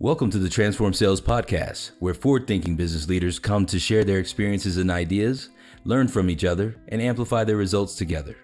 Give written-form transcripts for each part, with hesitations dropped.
Welcome to the Transform Sales Podcast, where forward-thinking business leaders come to share their experiences and ideas, learn from each other, and amplify their results together.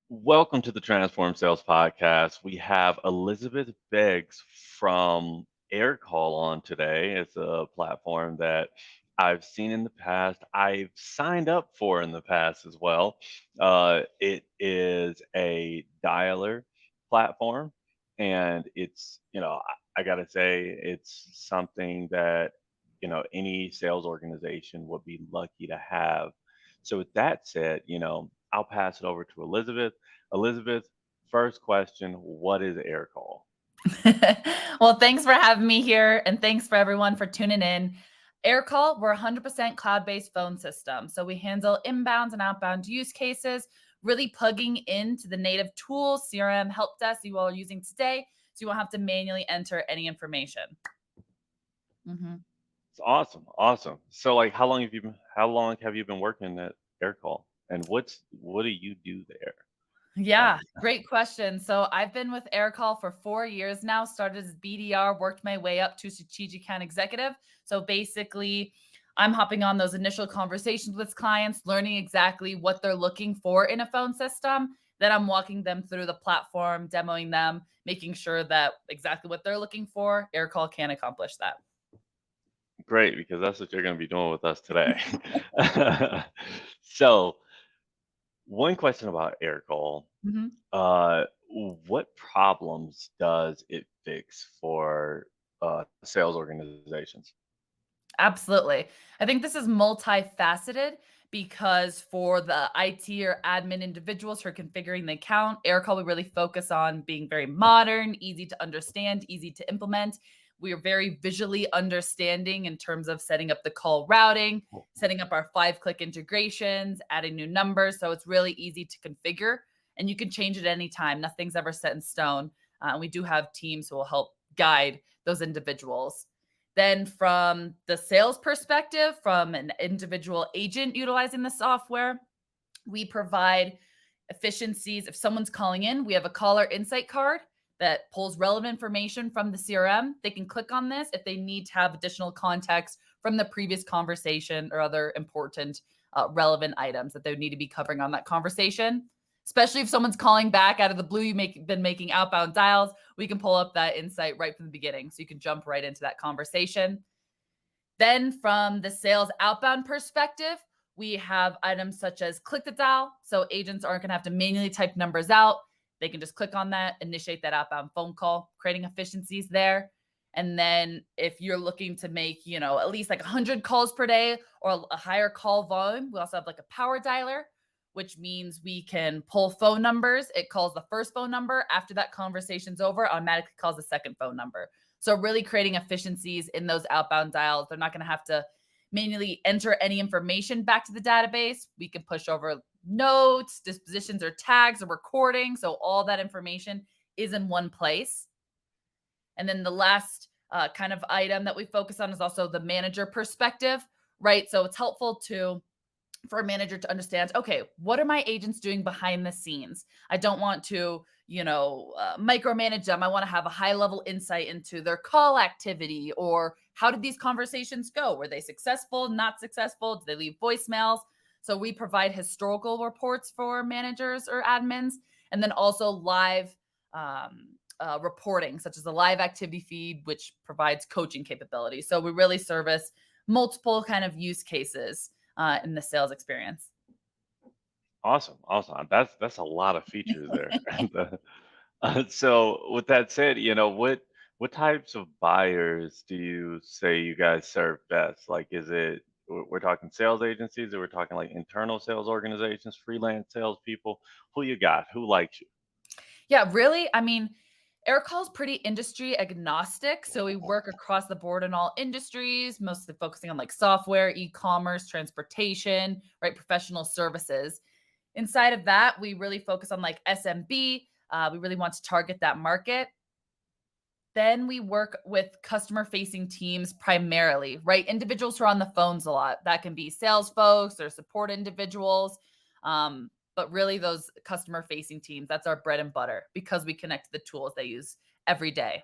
Welcome to the Transform Sales Podcast. We have Elizabeth Beggs from Aircall on today. It's a platform that I've seen in the past. I've signed up for in the past as well. It is a dialer platform, and I gotta say, it's something that any sales organization would be lucky to have. So with that said, I'll pass it over to Elizabeth. Elizabeth, first question, what is Aircall? Well, thanks for having me here, and thanks for everyone for tuning in. Aircall, we're a 100% cloud-based phone system. So we handle inbound and outbound use cases, really plugging into the native tools, CRM, help desk you all are using today, so you won't have to manually enter any information. It's awesome, awesome. So like how long have you been working at Aircall? And what do you do there? Yeah, great question. So I've been with Aircall for 4 years now, started as BDR, worked my way up to strategic account executive. So basically, I'm hopping on those initial conversations with clients, learning exactly what they're looking for in a phone system. Then I'm walking them through the platform, demoing them, making sure that exactly what they're looking for, Aircall can accomplish that. Great, because that's what you're going to be doing with us today. So, one question about Aircall. Mhm. Uh, what problems does it fix for sales organizations? Absolutely. I think this is multifaceted because for the IT or admin individuals who are configuring the account, Aircall, we really focus on being very modern, easy to understand, easy to implement. We are very visually understanding in terms of setting up the call routing, setting up our 5-click integrations, adding new numbers. So it's really easy to configure and you can change it anytime. Nothing's ever set in stone. And we do have teams who will help guide those individuals. Then, from the sales perspective, from an individual agent utilizing the software, we provide efficiencies. If someone's calling in, we have a caller insight card that pulls relevant information from the CRM. They can click on this if they need to have additional context from the previous conversation or other important relevant items that they would need to be covering on that conversation. Especially if someone's calling back out of the blue, been making outbound dials, we can pull up that insight right from the beginning. So you can jump right into that conversation. Then from the sales outbound perspective, we have items such as click to dial. So agents aren't going to have to manually type numbers out. They can just click on that, initiate that outbound phone call, creating efficiencies there. And then if you're looking to make, at least like 100 calls per day or a higher call volume, we also have like a power dialer, which means we can pull phone numbers. It calls the first phone number. After that conversation's over, automatically calls the second phone number. So really creating efficiencies in those outbound dials. They're not going to have to manually enter any information back to the database. We can push over notes, dispositions, or tags or recording. So all that information is in one place. And then the last kind of item that we focus on is also the manager perspective, right? So it's helpful for a manager to understand, okay, what are my agents doing behind the scenes? I don't want to, micromanage them. I want to have a high level insight into their call activity or how did these conversations go? Were they successful, not successful? Did they leave voicemails? So we provide historical reports for managers or admins, and then also live reporting, such as a live activity feed, which provides coaching capabilities. So we really service multiple kind of use cases in the sales experience. Awesome, awesome. That's a lot of features there. So with that said, what types of buyers do you say you guys serve best? Like, we're talking sales agencies, or we're talking like internal sales organizations, freelance salespeople? Who you got? Who likes you? Yeah, really. I mean, Aircall is pretty industry agnostic. So we work across the board in all industries, mostly focusing on like software, e-commerce, transportation, right? Professional services. Inside of that, we really focus on like SMB. We really want to target that market. Then we work with customer facing teams primarily, right? Individuals who are on the phones a lot. That can be sales folks or support individuals. But really, those customer facing teams, that's our bread and butter because we connect to the tools they use every day.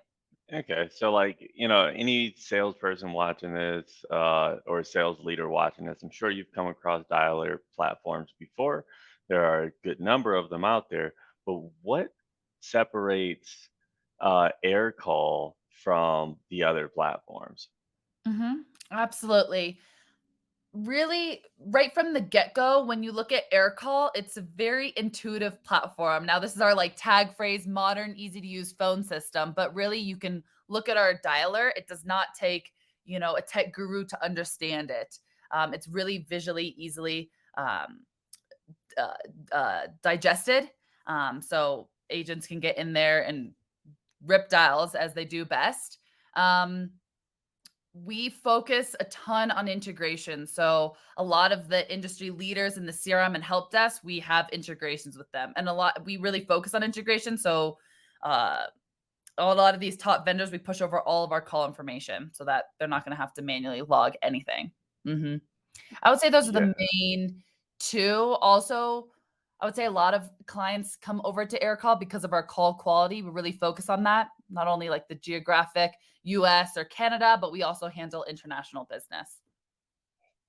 Okay, so like, any salesperson watching this, or sales leader watching this, I'm sure you've come across dialer platforms before. There are a good number of them out there, but what separates Aircall from the other platforms? Absolutely. Really, right from the get-go, when you look at Aircall, it's a very intuitive platform. Now, this is our like tag phrase, modern, easy to use phone system, but really you can look at our dialer. It does not take, a tech guru to understand it. It's really visually easily uh, digested. So agents can get in there and rip dials as they do best. Um, we focus a ton on integration. So a lot of the industry leaders in the CRM and help desk, we have integrations with them, and we really focus on integration. So uh, a lot of these top vendors, we push over all of our call information so that they're not going to have to manually log anything. hmm I would say those are Yeah. the main two. Also, I would say a lot of clients come over to Aircall because of our call quality. We really focus on that, not only like the geographic US or Canada, but we also handle international business.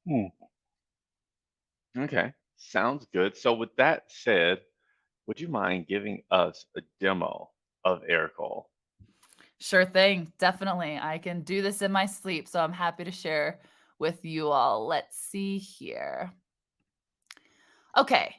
Hmm. Okay, sounds good. So with that said, would you mind giving us a demo of Aircall? Sure thing. Definitely. I can do this in my sleep. So I'm happy to share with you all. Let's see here. Okay.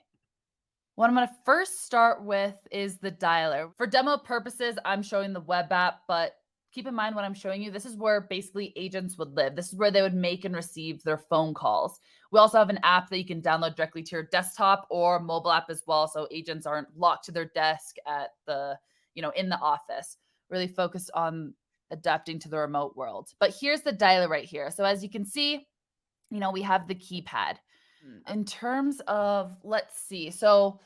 What I'm going to first start with is the dialer. For demo purposes, I'm showing the web app, but keep in mind what I'm showing you. This is where basically agents would live. This is where they would make and receive their phone calls. We also have an app that you can download directly to your desktop or mobile app as well. So agents aren't locked to their desk at in the office, really focused on adapting to the remote world. But here's the dialer right here. So as you can see, we have the keypad. In terms of, let's see. So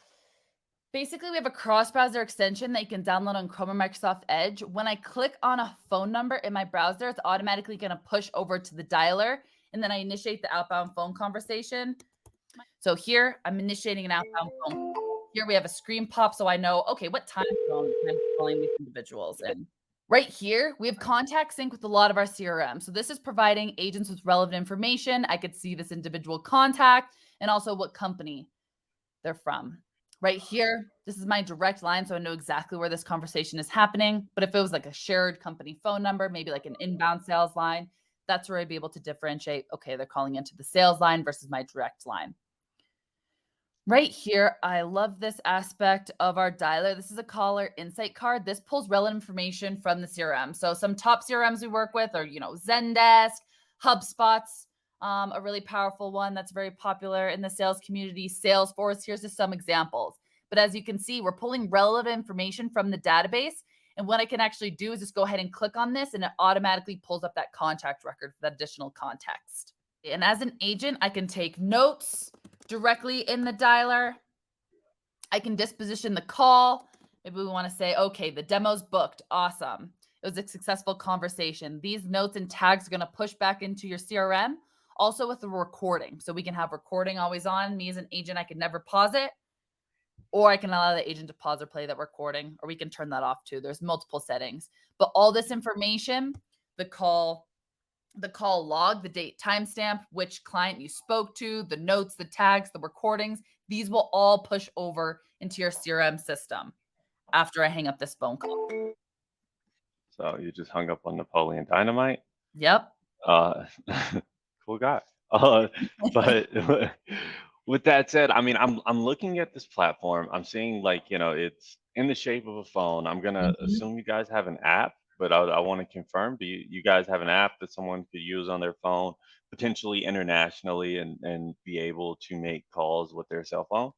basically, we have a cross browser extension that you can download on Chrome or Microsoft Edge. When I click on a phone number in my browser, it's automatically going to push over to the dialer, and then I initiate the outbound phone conversation. So here, I'm initiating an outbound phone call. Here we have a screen pop, so I know, okay, what time zone I'm calling these individuals in. Right here, we have contact sync with a lot of our CRM. So this is providing agents with relevant information. I could see this individual contact and also what company they're from. Right here, this is my direct line, so I know exactly where this conversation is happening. But if it was like a shared company phone number, maybe like an inbound sales line, that's where I'd be able to differentiate, okay, they're calling into the sales line versus my direct line. Right here, I love this aspect of our dialer. This is a caller insight card. This pulls relevant information from the CRM. So some top CRMs we work with are, Zendesk, HubSpot's a really powerful one that's very popular in the sales community. Salesforce, here's just some examples. But as you can see, we're pulling relevant information from the database. And what I can actually do is just go ahead and click on this, and it automatically pulls up that contact record for that additional context. And as an agent, I can take notes directly in the dialer. I can disposition the call. Maybe we want to say, okay, the demo's booked. Awesome. It was a successful conversation. These notes and tags are going to push back into your CRM, also with the recording. So we can have recording always on. Me as an agent, I can never pause it, or I can allow the agent to pause or play that recording, or we can turn that off too. There's multiple settings. But all this information, the call log, the date timestamp, which client you spoke to, the notes, the tags, the recordings, these will all push over into your CRM system after I hang up this phone call. So you just hung up on Napoleon Dynamite. Yep. Uh, cool guy. Uh, but with that said, I mean, I'm looking at this platform. I'm seeing like it's in the shape of a phone. I'm gonna Mhm. assume you guys have an app, but I want to confirm. Do you guys have an app that someone could use on their phone, potentially internationally, and be able to make calls with their cell phone?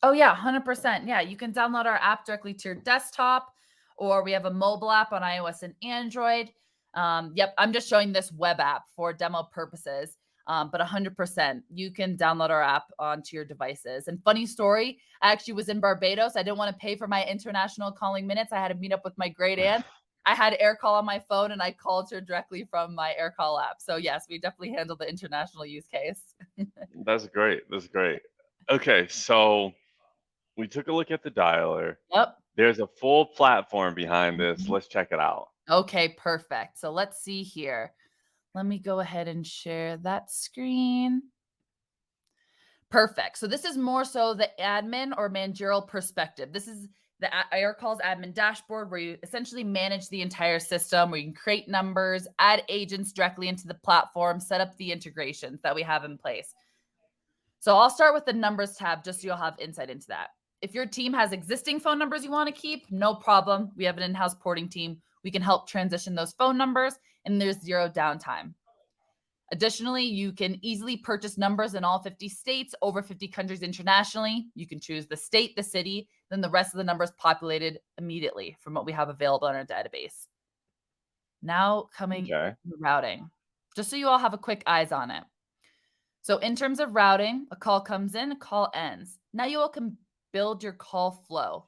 Oh yeah, 100%. Yeah, you can download our app directly to your desktop, or we have a mobile app on iOS and Android. Yep, I'm just showing this web app for demo purposes. But 100%, you can download our app onto your devices. And funny story, I actually was in Barbados. I didn't want to pay for my international calling minutes. I had to meet up with my great aunt. I had Aircall on my phone, and I called her directly from my Aircall app. So yes, we definitely handle the international use case. That's great. That's great. Okay, so we took a look at the dialer. Yep. There's a full platform behind this. Mhm. Let's check it out. Okay, perfect. So let's see here. Let me go ahead and share that screen. Perfect. So this is more so the admin or managerial perspective. This is the Aircall's admin dashboard where you essentially manage the entire system, where you can create numbers, add agents directly into the platform, set up the integrations that we have in place. So I'll start with the numbers tab just so you'll have insight into that. If your team has existing phone numbers you want to keep, no problem. We have an in-house porting team. We can help transition those phone numbers and there's zero downtime. Additionally, you can easily purchase numbers in all 50 states, over 50 countries internationally. You can choose the state, the city, then the rest of the numbers populated immediately from what we have available in our database. Now coming Okay. to routing, just so you all have a quick eyes on it. So in terms of routing, a call comes in, a call ends. Now you all can build your call flow.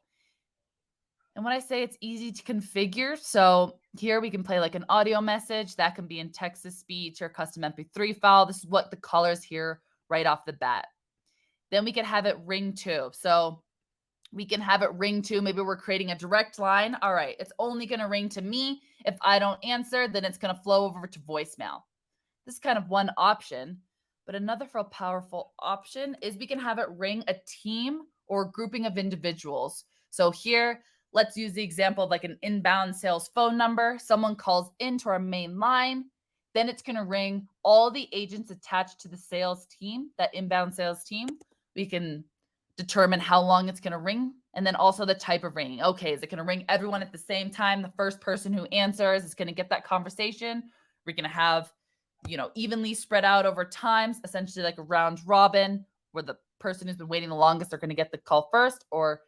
And when I say it's easy to configure, so here we can play like an audio message that can be in text to speech or custom MP3 file. This is what the callers hear right off the bat. Then we can have it ring too. So we can have it ring to, maybe we're creating a direct line. All right, it's only going to ring to me. If I don't answer, then it's going to flow over to voicemail. This is kind of one option. But another real powerful option is we can have it ring a team or grouping of individuals. So here, let's use the example of like an inbound sales phone number. Someone calls into our main line. Then it's going to ring all the agents attached to the sales team, that inbound sales team. We can determine how long it's going to ring and then also the type of ringing. Okay, is it going to ring everyone at the same time? The first person who answers is going to get that conversation. We're going to have, evenly spread out over times, essentially like a round robin where the person who's been waiting the longest are going to get the call first, or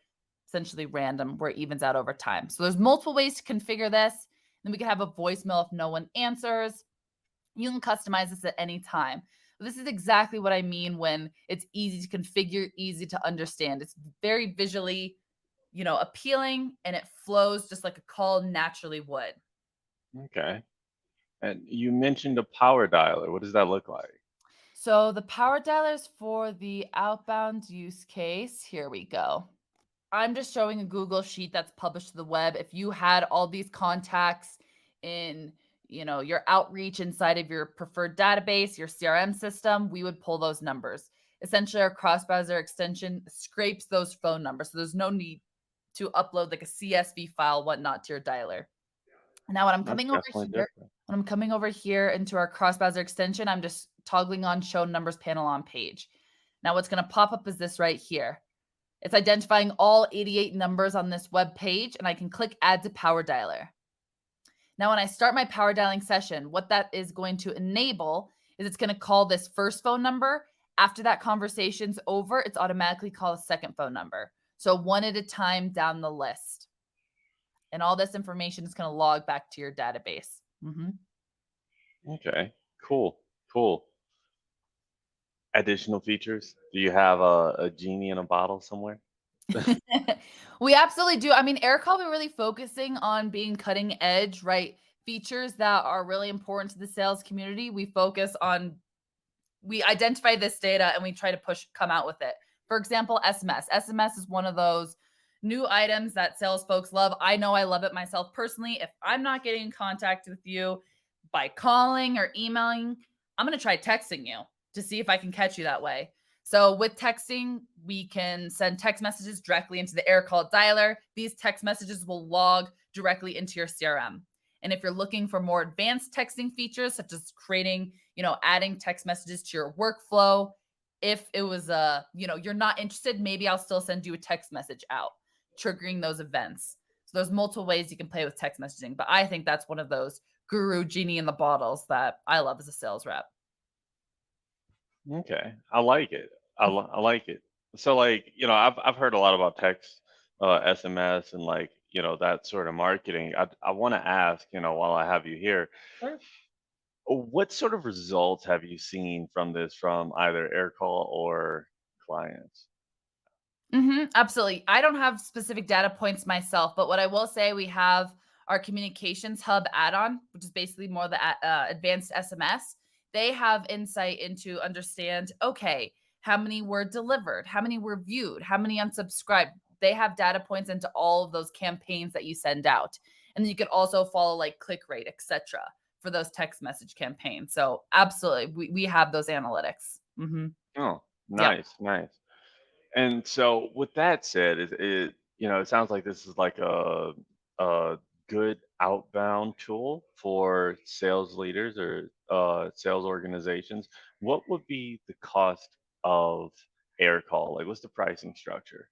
essentially random where it evens out over time. So there's multiple ways to configure this. Then we can have a voicemail if no one answers. You can customize this at any time. This is exactly what I mean when it's easy to configure, easy to understand. It's very visually, appealing, and it flows just like a call naturally would. Okay. And you mentioned a power dialer. What does that look like? So the power dialers for the outbound use case, here we go. I'm just showing a Google sheet that's published to the web. If you had all these contacts in, your outreach inside of your preferred database, your CRM system, we would pull those numbers. Essentially, our cross-browser extension scrapes those phone numbers. So there's no need to upload like a CSV file, whatnot, to your dialer. Now, That's definitely different. when I'm coming over here into our cross-browser extension, I'm just toggling on show numbers panel on page. Now, what's going to pop up is this right here. It's identifying all 88 numbers on this web page, and I can click add to power dialer. Now, when I start my power dialing session, what that is going to enable is it's going to call this first phone number. After that conversation's over, it's automatically called a second phone number. So one at a time down the list. And all this information is going to log back to your database. Okay. Cool. Cool. Additional features? Do you have a genie in a bottle somewhere? We absolutely do. I mean, Aircall, we're really focusing on being cutting edge, right? Features that are really important to the sales community. We identify this data and we try to come out with it. For example, SMS. SMS is one of those new items that sales folks love. I know I love it myself personally. If I'm not getting in contact with you by calling or emailing, I'm going to try texting you to see if I can catch you that way. So with texting, we can send text messages directly into the Aircall dialer. These text messages will log directly into your CRM. And if you're looking for more advanced texting features, such as creating, adding text messages to your workflow, if it was you're not interested, maybe I'll still send you a text message out, triggering those events. So there's multiple ways you can play with text messaging, but I think that's one of those guru genie in the bottles that I love as a sales rep. Okay. I like it. I like it. So like, I've heard a lot about text, SMS and like, that sort of marketing. I want to ask, while I have you here, Sure. what sort of results have you seen from this from either Aircall or clients? Absolutely. I don't have specific data points myself, but what I will say, we have our communications hub add-on, which is basically more the advanced SMS. They have insight into understand, okay, how many were delivered, how many were viewed, how many unsubscribed. They have data points into all of those campaigns that you send out. And then you could also follow like click rate, etc., for those text message campaigns. So absolutely, we have those analytics. Oh, Yep. nice. And so with that said, it sounds like this is like a good outbound tool for sales leaders or sales organizations. What would be the cost of Aircall? Like, what's the pricing structure?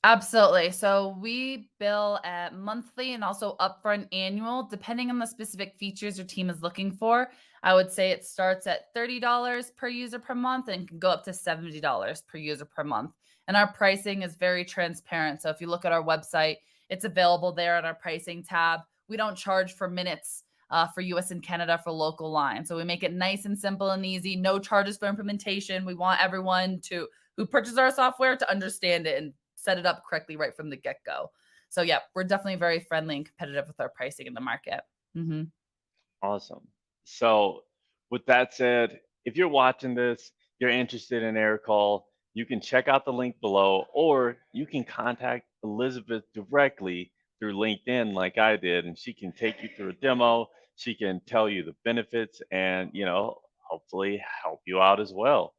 Absolutely. So we bill at monthly and also upfront annual, depending on the specific features your team is looking for. I would say it starts at $30 per user per month and can go up to $70 per user per month. And our pricing is very transparent. So if you look at our website, it's available there at our pricing tab. We don't charge for minutes for US and Canada for local lines. So we make it nice and simple and easy. No charges for implementation. We want everyone who purchases our software to understand it and set it up correctly right from the get-go. So yeah, we're definitely very friendly and competitive with our pricing in the market. Awesome. So, with that said, if you're watching this, you're interested in Aircall, you can check out the link below, or you can contact Elizabeth directly through LinkedIn, like I did, and she can take you through a demo. She can tell you the benefits and, hopefully help you out as well.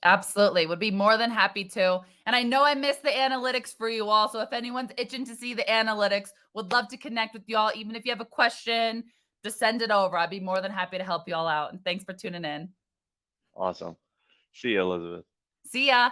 Absolutely. Would be more than happy to. And I know I missed the analytics for you all. So if anyone's itching to see the analytics, would love to connect with you all. Even if you have a question, just send it over. I'd be more than happy to help you all out. And thanks for tuning in. Awesome. See you, Elizabeth. See ya.